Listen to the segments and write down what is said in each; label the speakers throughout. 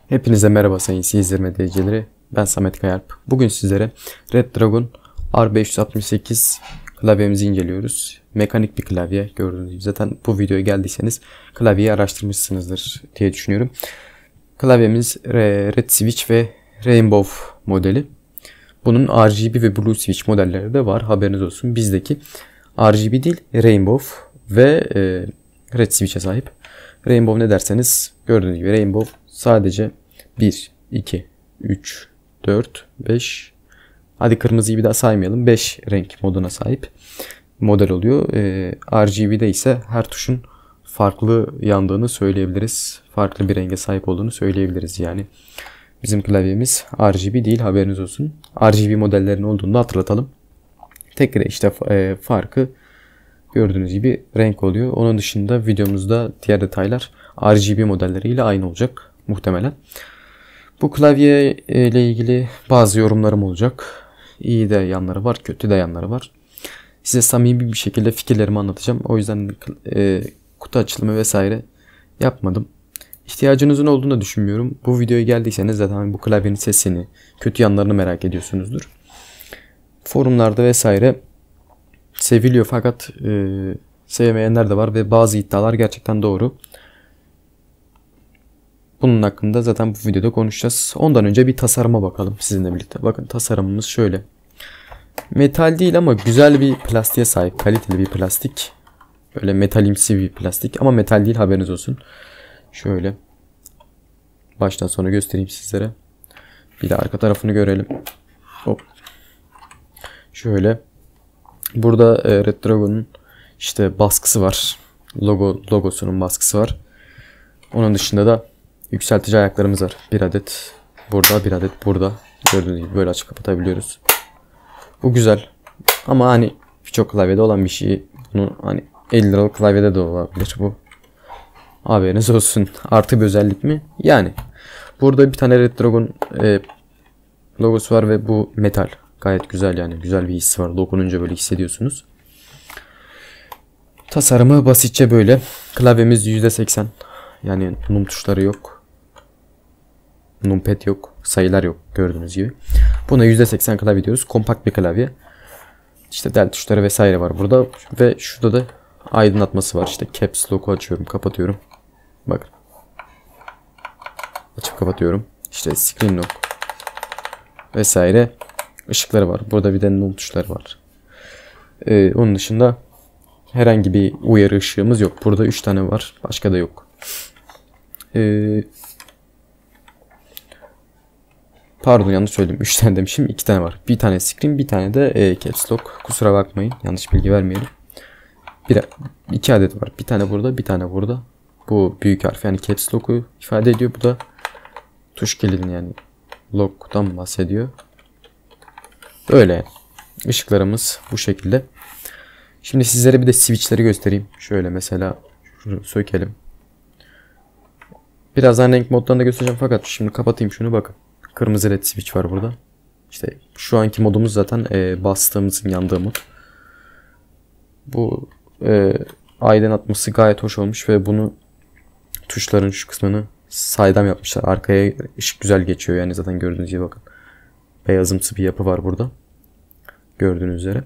Speaker 1: Hepinize merhaba sayın izleyicileri. Ben Samet Kayalp. Bugün sizlere Red Dragon R568 klavyemizi inceliyoruz. Mekanik bir klavye, gördüğünüz gibi. Zaten bu videoya geldiyseniz klavyeyi araştırmışsınızdır diye düşünüyorum. Klavyemiz Red Switch ve Rainbow modeli. Bunun RGB ve Blue Switch modelleri de var, haberiniz olsun. Bizdeki RGB değil, Rainbow ve Red Switch'e sahip. Rainbow ne derseniz, gördüğünüz gibi Rainbow sadece 1, 2, 3, 4, 5, hadi kırmızıyı bir daha saymayalım, 5 renk moduna sahip model oluyor. RGB'de ise her tuşun farklı yandığını söyleyebiliriz. Farklı bir renge sahip olduğunu söyleyebiliriz yani. Bizim klavyemiz RGB değil, haberiniz olsun. RGB modellerinin olduğunu da hatırlatalım. Tek işte farkı gördüğünüz gibi renk oluyor. Onun dışında videomuzda diğer detaylar RGB modelleriyle aynı olacak muhtemelen. Bu klavye ile ilgili bazı yorumlarım olacak. İyi de yanları var, kötü de yanları var. Size samimi bir şekilde fikirlerimi anlatacağım. O yüzden kutu açılımı vesaire yapmadım. İhtiyacınızın olduğunu da düşünmüyorum. Bu videoya geldiyseniz zaten bu klavyenin sesini, kötü yanlarını merak ediyorsunuzdur. Forumlarda vesaire seviliyor fakat sevmeyenler de var ve bazı iddialar gerçekten doğru. Bunun hakkında zaten bu videoda konuşacağız. Ondan önce bir tasarıma bakalım sizinle birlikte. Bakın tasarımımız şöyle. Metal değil ama güzel bir plastiğe sahip. Kaliteli bir plastik. Böyle metalimsi bir plastik ama metal değil, haberiniz olsun. Şöyle. Baştan sona göstereyim sizlere. Bir de arka tarafını görelim. Hop. Şöyle. Burada Red Dragon'un işte baskısı var. Logosunun baskısı var. Onun dışında da yükseltici ayaklarımız var. Bir adet burada, bir adet burada. Gördüğünüz gibi böyle açıp kapatabiliyoruz. Bu güzel. Ama hani birçok klavyede olan bir şey. Bunu hani 50 liralık klavyede de olabilir bu. Haberiniz olsun. Artı bir özellik mi? Yani. Burada bir tane Red Dragon logosu var ve bu metal. Gayet güzel yani. Güzel bir hissi var. Dokununca böyle hissediyorsunuz. Tasarımı basitçe böyle. Klavyemiz %80. Yani num tuşları yok. Numpad yok. Sayılar yok gördüğünüz gibi. Buna %80 klavye diyoruz. Kompakt bir klavye. İşte del tuşları vesaire var burada. Ve şurada da aydınlatması var. İşte caps lock'u açıyorum, kapatıyorum. Bakın. Açıp kapatıyorum. İşte screen lock vesaire ışıkları var. Burada bir de num tuşları var. Onun dışında herhangi bir uyarı ışığımız yok. Burada 3 tane var. Başka da yok. Pardon, yanlış söyledim. 3 tane demişim. 2 tane var. Bir tane screen, bir tane de caps lock. Kusura bakmayın. Yanlış bilgi vermeyelim. 2 adet var. Bir tane burada, bir tane burada. Bu büyük harf yani caps lock'u ifade ediyor. Bu da tuş kilidini yani lock'tan bahsediyor. Böyle. Işıklarımız bu şekilde. Şimdi sizlere bir de switch'leri göstereyim. Şöyle mesela şunu sökelim. Birazdan renk modlarını da göstereceğim fakat şimdi kapatayım şunu, bakın. Kırmızı red switch var burada. İşte şu anki modumuz zaten bastığımızın yandığı mod. Bu aydınlatması gayet hoş olmuş ve bunu tuşların şu kısmını saydam yapmışlar. Arkaya ışık güzel geçiyor yani, zaten gördüğünüz gibi bakın. Beyazımsı bir yapı var burada. Gördüğünüz üzere.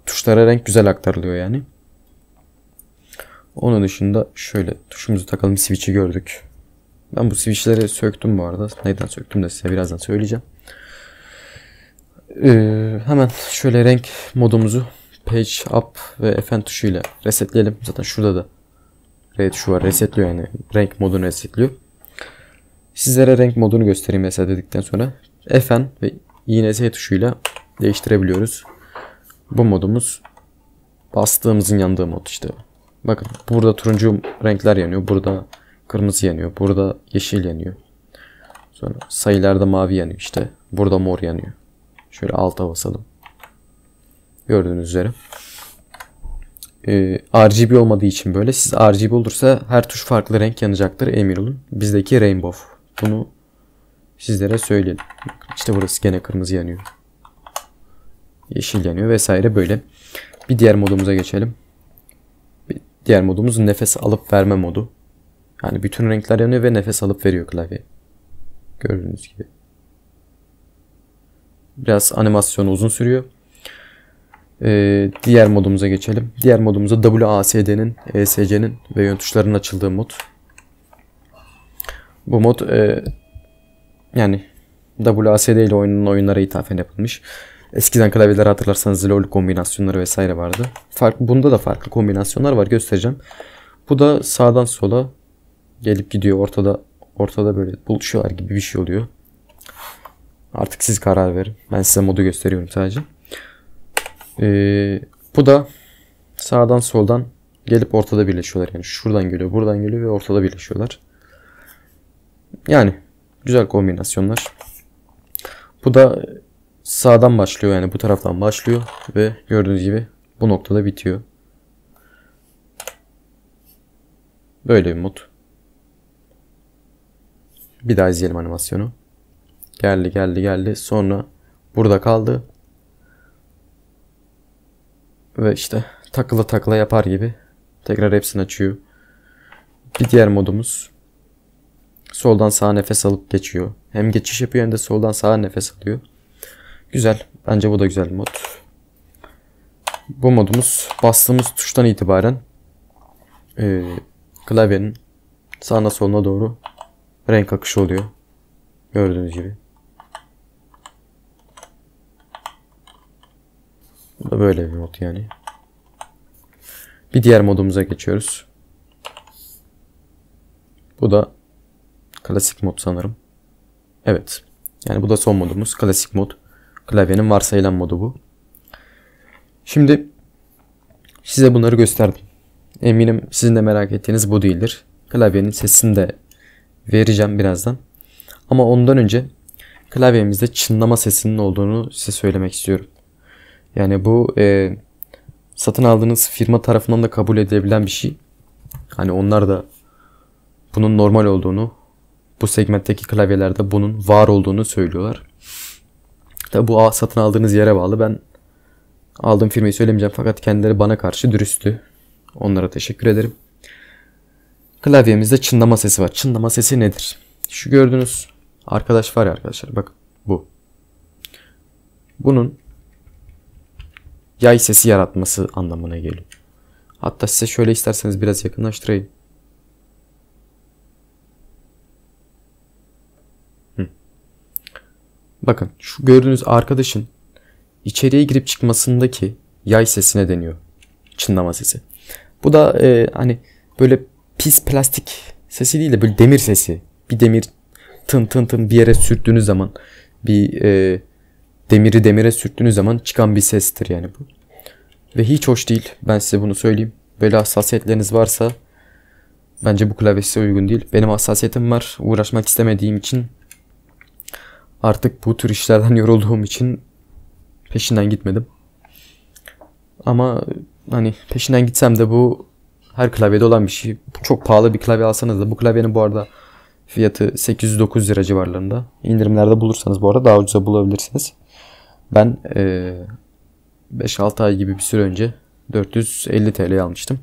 Speaker 1: Tuşlara renk güzel aktarılıyor yani. Onun dışında şöyle tuşumuzu takalım, switch'i gördük. Ben bu switch'leri söktüm bu arada. Neden söktüm de size birazdan söyleyeceğim. Hemen şöyle renk modumuzu page up ve Fn tuşuyla resetleyelim. Zaten şurada da R tuşu var, resetliyor yani. Renk modunu resetliyor. Sizlere renk modunu göstereyim reset dedikten sonra. Fn ve yine Z tuşuyla değiştirebiliyoruz. Bu modumuz bastığımızın yandığı mod işte. Bakın burada turuncu renkler yanıyor. Burada kırmızı yanıyor. Burada yeşil yanıyor. Sonra sayılarda mavi yanıyor işte. Burada mor yanıyor. Şöyle alta basalım. Gördüğünüz üzere. RGB olmadığı için böyle. Siz RGB olursa her tuş farklı renk yanacaktır, emin olun. Bizdeki Rainbow. Bunu sizlere söyleyelim. İşte burası gene kırmızı yanıyor. Yeşil yanıyor vesaire böyle. Bir diğer modumuza geçelim. Diğer modumuz nefes alıp verme modu. Yani bütün renkler yanıyor ve nefes alıp veriyor klavye. Gördüğünüz gibi. Biraz animasyonu uzun sürüyor. Diğer modumuza geçelim. Diğer modumuza WASD'nin, ESC'nin ve yön tuşlarının açıldığı mod. Bu mod yani WASD ile oyunlara ithafen yapılmış. Eskiden klavyeleri hatırlarsanız LoL kombinasyonları vesaire vardı. Bunda da farklı kombinasyonlar var, göstereceğim. Bu da sağdan sola gelip gidiyor. Ortada böyle buluşuyorlar gibi bir şey oluyor. Artık siz karar verin. Ben size modu gösteriyorum sadece. Bu da sağdan soldan gelip ortada birleşiyorlar. Yani şuradan geliyor, buradan geliyor ve ortada birleşiyorlar. Yani güzel kombinasyonlar. Bu da sağdan başlıyor, yani bu taraftan başlıyor ve gördüğünüz gibi bu noktada bitiyor. Böyle bir mod. Bir daha izleyelim animasyonu. Geldi. Sonra burada kaldı. Ve işte takıla yapar gibi tekrar hepsini açıyor. Bir diğer modumuz. Soldan sağa nefes alıp geçiyor. Hem geçiş yapıyor hem de soldan sağa nefes alıyor. Güzel. Bence bu da güzel bir mod. Bu modumuz bastığımız tuştan itibaren klavyenin sağına soluna doğru renk akışı oluyor. Gördüğünüz gibi. Bu da böyle bir mod yani. Bir diğer modumuza geçiyoruz. Bu da klasik mod sanırım. Evet. Yani bu da son modumuz. Klasik mod. Klavyenin varsayılan modu bu. Şimdi size bunları gösterdim. Eminim sizin de merak ettiğiniz bu değildir. Klavyenin sesini de vereceğim birazdan. Ama ondan önce klavyemizde çınlama sesinin olduğunu size söylemek istiyorum. Yani bu satın aldığınız firma tarafından da kabul edilebilen bir şey. Hani onlar da bunun normal olduğunu, bu segmentteki klavyelerde bunun var olduğunu söylüyorlar. Tabi bu satın aldığınız yere bağlı. Ben aldığım firmayı söylemeyeceğim fakat kendileri bana karşı dürüsttü. Onlara teşekkür ederim. Klavyemizde çınlama sesi var. Çınlama sesi nedir? Şu gördüğünüz arkadaş var ya arkadaşlar, bak bu. Bunun yay sesi yaratması anlamına geliyor. Hatta size şöyle isterseniz biraz yakınlaştırayım. Bakın şu gördüğünüz arkadaşın içeriye girip çıkmasındaki yay sesine deniyor. Çınlama sesi. Bu da hani böyle pis plastik sesi değil de böyle demir sesi. Bir demir tın bir yere sürttüğünüz zaman, bir demiri demire sürttüğünüz zaman çıkan bir sestir yani bu. Ve hiç hoş değil. Ben size bunu söyleyeyim. Böyle hassasiyetleriniz varsa bence bu klavye size uygun değil. Benim hassasiyetim var. Uğraşmak istemediğim için, artık bu tür işlerden yorulduğum için peşinden gitmedim. Ama hani peşinden gitsem de bu her klavyede olan bir şey. Çok pahalı bir klavye alsanız da, bu klavyenin bu arada fiyatı 800-900 lira civarlarında. İndirimlerde bulursanız bu arada daha ucuza bulabilirsiniz. Ben 5-6 ay gibi bir süre önce 450 TL'ye almıştım.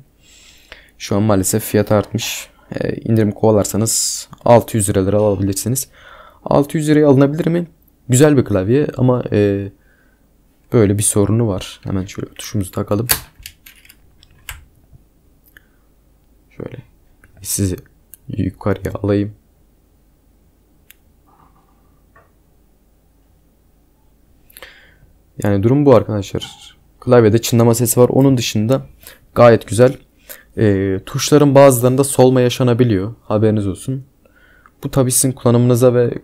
Speaker 1: Şu an maalesef fiyat artmış. İndirim kovalarsanız 600 liralara alabilirsiniz. 600 liraya alınabilir mi? Güzel bir klavye ama böyle bir sorunu var. Hemen şöyle tuşumuzu takalım. Şöyle sizi yukarıya alayım. Yani durum bu arkadaşlar. Klavyede çınlama sesi var. Onun dışında gayet güzel. Tuşların bazılarında solma yaşanabiliyor. Haberiniz olsun. Bu tabii sizin kullanımınıza ve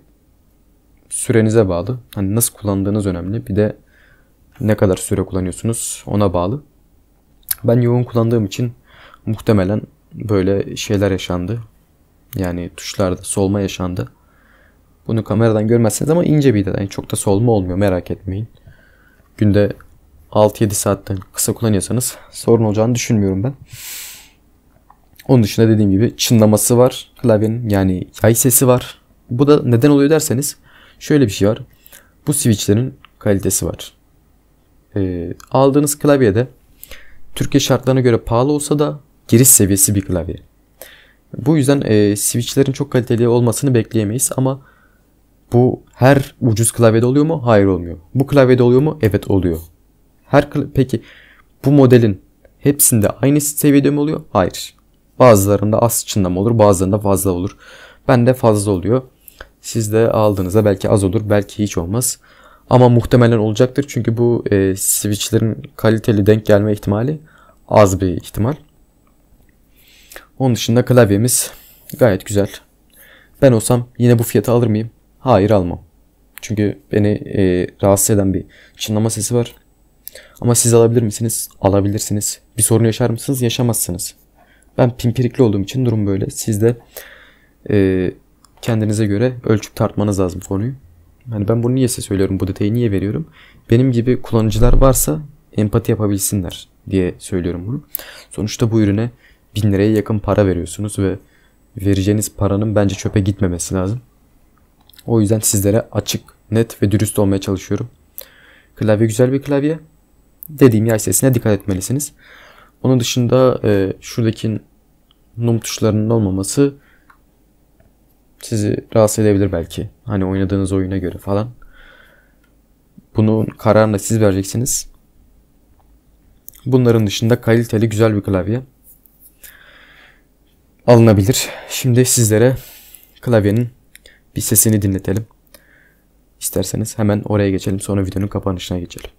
Speaker 1: sürenize bağlı. Hani nasıl kullandığınız önemli. Bir de ne kadar süre kullanıyorsunuz ona bağlı. Ben yoğun kullandığım için muhtemelen böyle şeyler yaşandı. Yani tuşlarda solma yaşandı. Bunu kameradan görmezsiniz ama ince bir detay. Yani çok da solma olmuyor, merak etmeyin. Günde 6-7 saatten kısa kullanıyorsanız sorun olacağını düşünmüyorum ben. Onun dışında dediğim gibi çınlaması var klavyenin, yani yay sesi var. Bu da neden oluyor derseniz şöyle bir şey var. Bu switchlerin kalitesi var. Aldığınız klavyede Türkiye şartlarına göre pahalı olsa da giriş seviyesi bir klavye. Bu yüzden switchlerin çok kaliteli olmasını bekleyemeyiz ama bu her ucuz klavyede oluyor mu? Hayır, olmuyor. Bu klavyede oluyor mu? Evet, oluyor. Peki bu modelin hepsinde aynı seviyede mi oluyor? Hayır. Bazılarında az çınlama olur, bazılarında fazla olur. Bende fazla oluyor. Sizde aldığınızda belki az olur, belki hiç olmaz. Ama muhtemelen olacaktır çünkü bu switchlerin kaliteli denk gelme ihtimali az bir ihtimal. Onun dışında klavyemiz gayet güzel. Ben olsam yine bu fiyata alır mıyım? Hayır, almam. Çünkü beni rahatsız eden bir çınlama sesi var. Ama siz alabilir misiniz? Alabilirsiniz. Bir sorun yaşar mısınız? Yaşamazsınız. Ben pimpirikli olduğum için durum böyle. Siz de kendinize göre ölçüp tartmanız lazım konuyu. Yani ben bunu niye size söylüyorum? Bu detayı niye veriyorum? Benim gibi kullanıcılar varsa empati yapabilsinler diye söylüyorum bunu. Sonuçta bu ürüne 1000 liraya yakın para veriyorsunuz ve vereceğiniz paranın bence çöpe gitmemesi lazım. O yüzden sizlere açık, net ve dürüst olmaya çalışıyorum. Klavye güzel bir klavye. Dediğim yay sesine dikkat etmelisiniz. Onun dışında şuradaki num tuşlarının olmaması sizi rahatsız edebilir belki. Hani oynadığınız oyuna göre falan. Bunun kararını siz vereceksiniz. Bunların dışında kaliteli güzel bir klavye. Alınabilir. Şimdi sizlere klavyenin bir sesini dinletelim. İsterseniz hemen oraya geçelim. Sonra videonun kapanışına geçelim.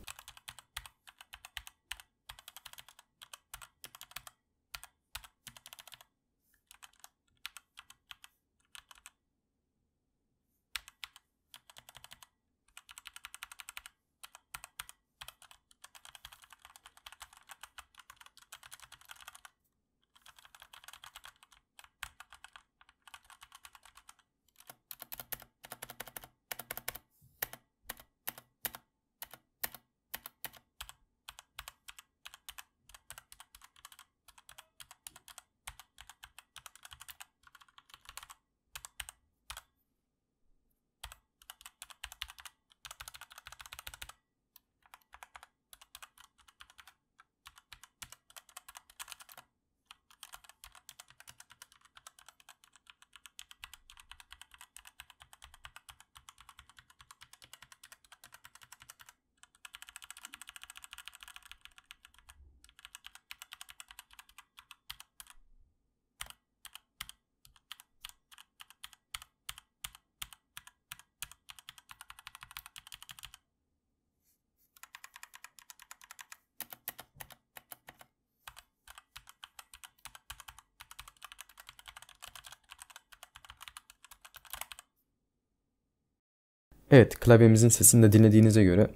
Speaker 1: Evet, klavyemizin sesini de dinlediğinize göre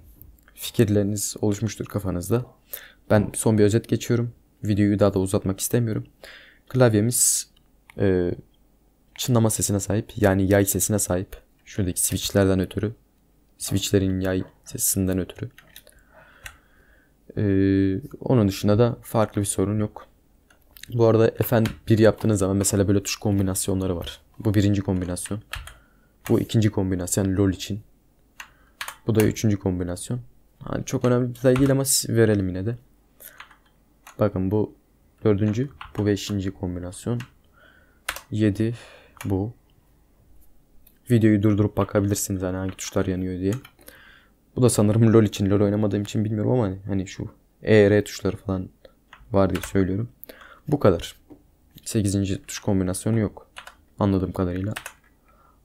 Speaker 1: fikirleriniz oluşmuştur kafanızda. Ben son bir özet geçiyorum. Videoyu daha da uzatmak istemiyorum. Klavyemiz çınlama sesine sahip. Yani yay sesine sahip. Şuradaki switchlerden ötürü. Switchlerin yay sesinden ötürü. Onun dışında da farklı bir sorun yok. Bu arada FN1 yaptığınız zaman mesela böyle tuş kombinasyonları var. Bu birinci kombinasyon. Bu ikinci kombinasyon LoL için. Bu da üçüncü kombinasyon. Yani çok önemli bir detay değil ama verelim yine de. Bakın bu dördüncü. Bu beşinci kombinasyon. 7 bu. Videoyu durdurup bakabilirsiniz hani hangi tuşlar yanıyor diye. Bu da sanırım LoL için. LoL oynamadığım için bilmiyorum ama hani şu E, R tuşları falan var diye söylüyorum. Bu kadar. 8. tuş kombinasyonu yok. Anladığım kadarıyla.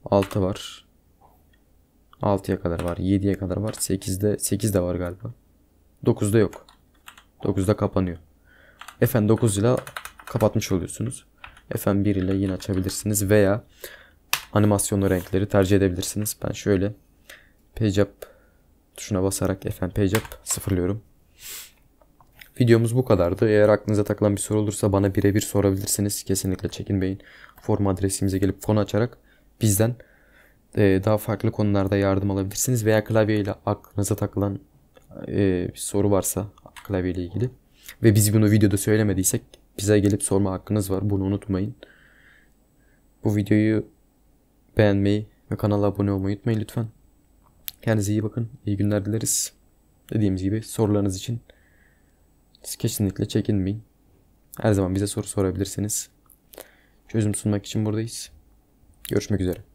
Speaker 1: 6 var. 6'ya kadar var. 7'ye kadar var. 8 de var galiba. 9'da yok. 9'da kapanıyor. FN9 ile kapatmış oluyorsunuz. FN1 ile yine açabilirsiniz veya animasyonlu renkleri tercih edebilirsiniz. Ben şöyle Page Up tuşuna basarak FN Page Up sıfırlıyorum. Videomuz bu kadardı. Eğer aklınıza takılan bir soru olursa bana birebir sorabilirsiniz. Kesinlikle çekinmeyin. Forum adresimize gelip fon açarak bizden daha farklı konularda yardım alabilirsiniz. Veya klavyeyle aklınıza takılan bir soru varsa klavyeyle ilgili ve biz bunu videoda söylemediysek bize gelip sorma hakkınız var. Bunu unutmayın. Bu videoyu beğenmeyi ve kanala abone olmayı unutmayın lütfen. Kendinize iyi bakın. İyi günler dileriz. Dediğimiz gibi sorularınız için kesinlikle çekinmeyin. Her zaman bize soru sorabilirsiniz. çözüm sunmak için buradayız. Görüşmek üzere.